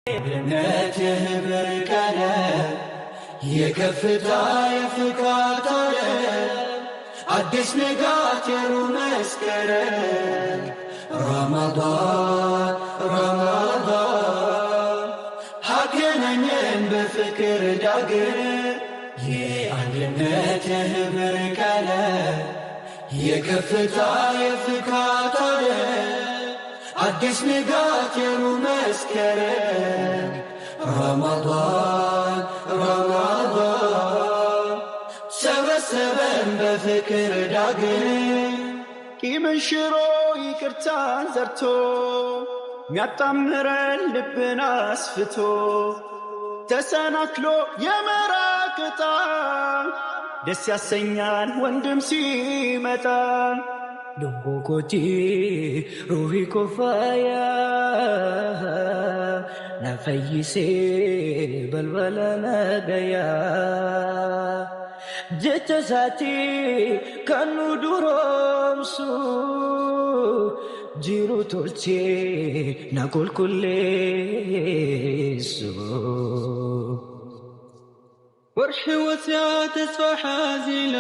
ብነትህ ብርቀነ የከፍታ የፍካት አዲስ ንጋት የሩህ መስከረም ረመዳን ረመዳን አገናኘን በፍቅር ዳግም የአንድነትህ ብርቀነ የከፍታ የፍካት አዲስ ንጋት የሩህ መስከረም ረመዳን ረመዳን ሰበሰበን በፍቅር ዳግም ቂምን ሽሮ ይቅርታን ዘርቶ ሚያጣምረን ልብን አስፍቶ ተሰናክሎ የመራቅ ዕጣ ደስ ያሰኛል ወንድም ሲመጣ ዶኮቲ ሩሂ ኮፋያ ነፈይሴ በልበለ ነገያ ጀተሳቲ ከኑ ዱሮምሱ ጂሩ ቶልቼ ናቆልኩሌሱ ወርሒ ወስያ ተስፋ ሓዚላ